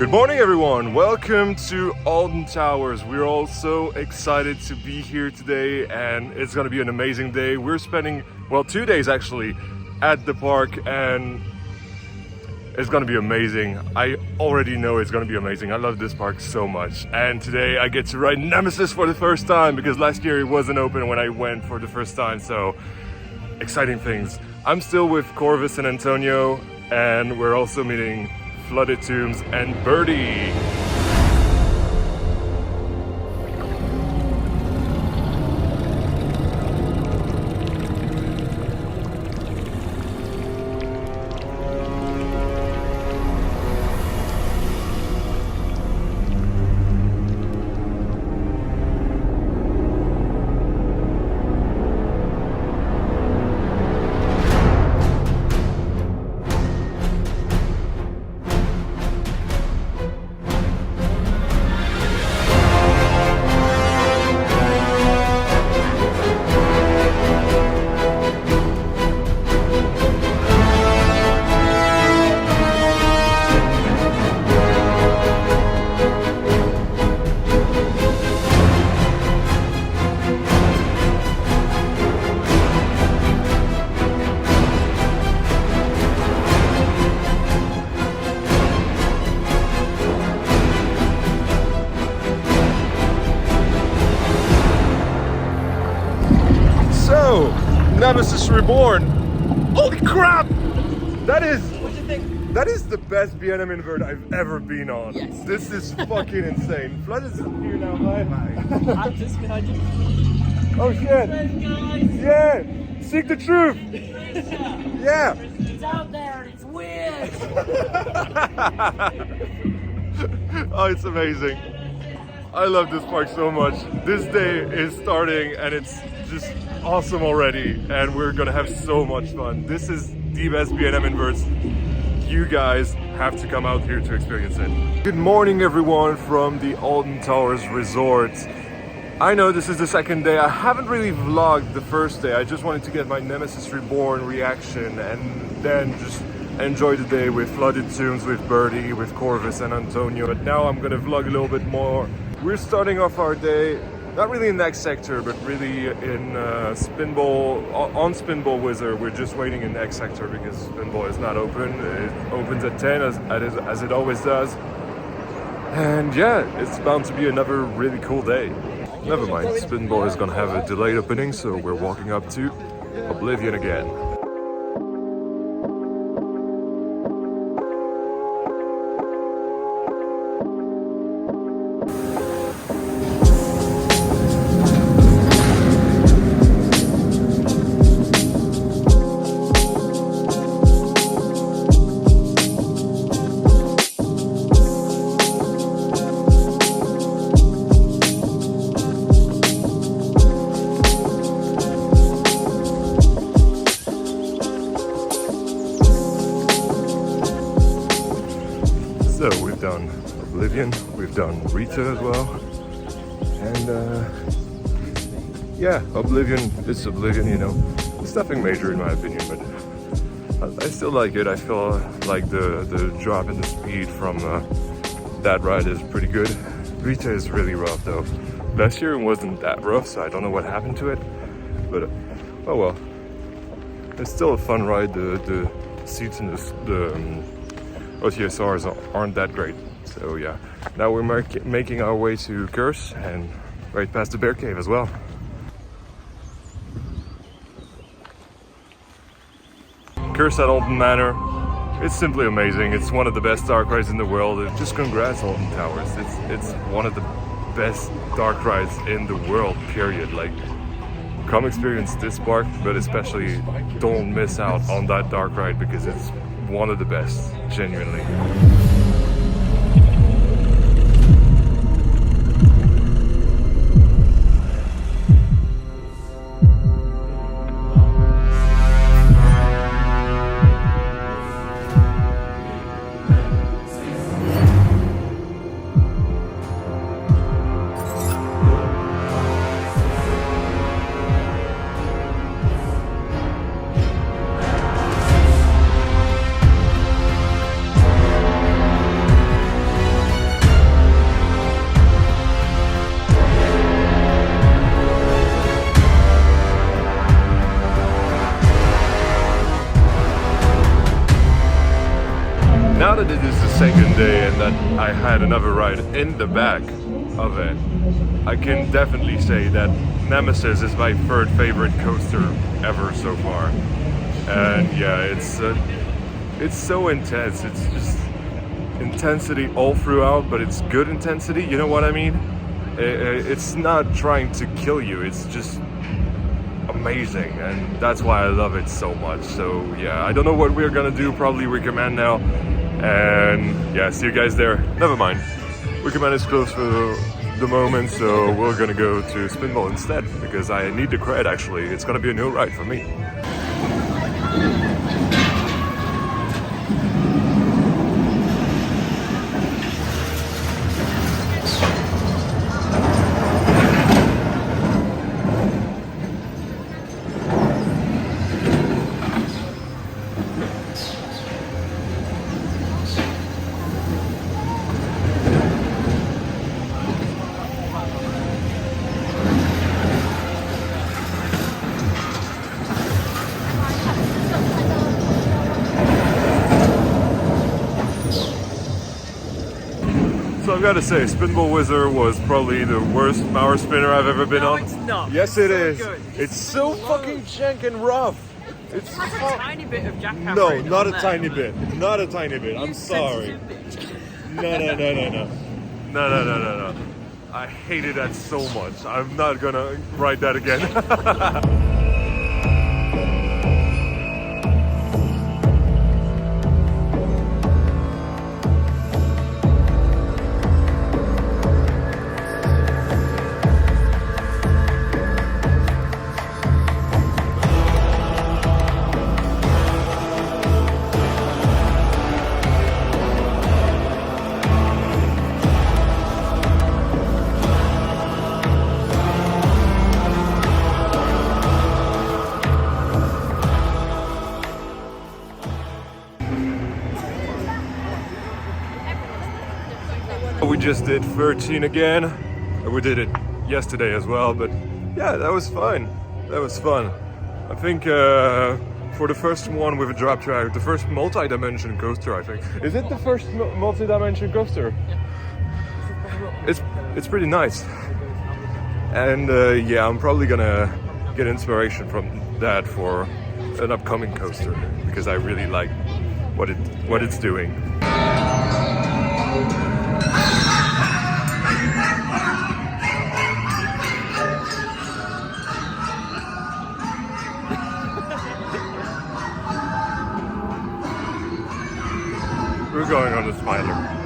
Good morning everyone, welcome to Alton Towers. We're all so excited to be here today and it's gonna be an amazing day. We're spending, well, 2 days actually at the park and it's gonna be amazing. I already know it's gonna be amazing. I love this park so much. And today I get to ride Nemesis for the first time because last year it wasn't open when I went for the first time, so exciting things. I'm still with Corvus and Antonio and we're also meeting Flooded Tombs and Birdie. Nemesis Reborn. Holy crap! That is. What do you think? That is the best B&M invert I've ever been on. Yes. This is fucking insane. Flood is here now. Hi. I'm just behind you. Oh shit! Yeah. Seek the truth. Yeah. It's out there. It's weird. Oh, it's amazing. I love this park so much. This day is starting and it's just awesome already and we're gonna have so much fun. This is the best B&M inverts. You guys have to come out here to experience it. Good morning everyone from the Alton Towers Resort. I know this is the second day. I haven't really vlogged the first day. I just wanted to get my Nemesis Reborn reaction and then just enjoy the day with Flooded Tombs, with Birdie, with Corvus and Antonio. But now I'm gonna vlog a little bit more. We're starting off our day, not really in next sector, but really in on Spinball Whizzer. We're just waiting in next sector because Spinball is not open. It opens at 10 as it always does. And yeah, it's bound to be another really cool day. Never mind, Spinball is gonna have a delayed opening, so we're walking up to Oblivion again. So we've done Oblivion, we've done Rita as well, and yeah, Oblivion is Oblivion, you know. It's nothing major in my opinion, but I still like it. I feel like the drop in the speed from that ride is pretty good. Rita is really rough though. Last year it wasn't that rough, so I don't know what happened to it, but oh well. It's still a fun ride. The seats in the OTSRs aren't that great, so yeah. Now we're making our way to Curse and right past the Bear Cave as well. Curse at Alton Manor, it's simply amazing. It's one of the best dark rides in the world. Just congrats Alton Towers. It's one of the best dark rides in the world, period. Like, come experience this park, but especially don't miss out on that dark ride because it's one of the best, genuinely. one day and that I had another ride in the back of it, I can definitely say that Nemesis is my third favorite coaster ever so far. And yeah, it's so intense. It's just intensity all throughout, but it's good intensity, you know what I mean? It's not trying to kill you, it's just amazing, and that's why I love it so much. So yeah, I don't know what we're gonna do, probably Wicker Man now, and yeah, see you guys there. Never mind, Wicker Man is closed for the moment, so we're gonna go to Spinball instead, because I need the cred actually. It's gonna be a new ride for me. So I've got to say, Spinball Whizzer was probably the worst power spinner I've ever been No, on. it's not. Yes, it is. Good. It's so fucking jank and rough. It's It has a tiny bit of jackhammer. no, in not on a there, tiny but bit. Not a tiny bit. I'm you sorry. sensitive bitch. No. I hated that so much. I'm not gonna ride that again. We just did 13 again. We did it yesterday as well, but yeah, that was fun. That was fun. I think for the first one with a drop track, the first multi-dimension coaster, I think. Is it the first multi-dimension coaster? It's pretty nice. And yeah, I'm probably gonna get inspiration from that for an upcoming coaster, because I really like what it's doing. We're going on the Smiler.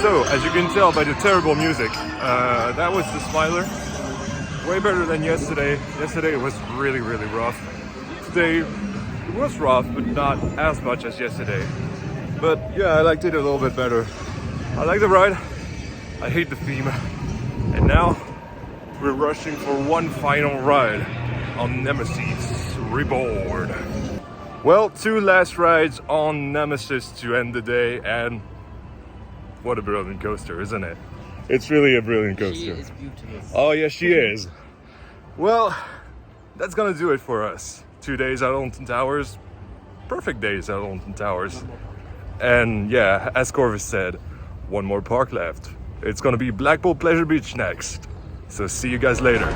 So, as you can tell by the terrible music, that was the Smiler. Way better than yesterday. Yesterday it was really, really rough. Today it was rough, but not as much as yesterday. But yeah, I liked it a little bit better. I like the ride. I hate the theme. And now we're rushing for one final ride on Nemesis Reborn. Well, two last rides on Nemesis to end the day, and what a brilliant coaster, isn't it? It's really a brilliant coaster. She is beautiful. Oh yeah, she is. Well, that's gonna do it for us. 2 days at Alton Towers. Perfect days at Alton Towers. And yeah, as Corvus said, one more park left. It's gonna be Blackpool Pleasure Beach next. So see you guys later.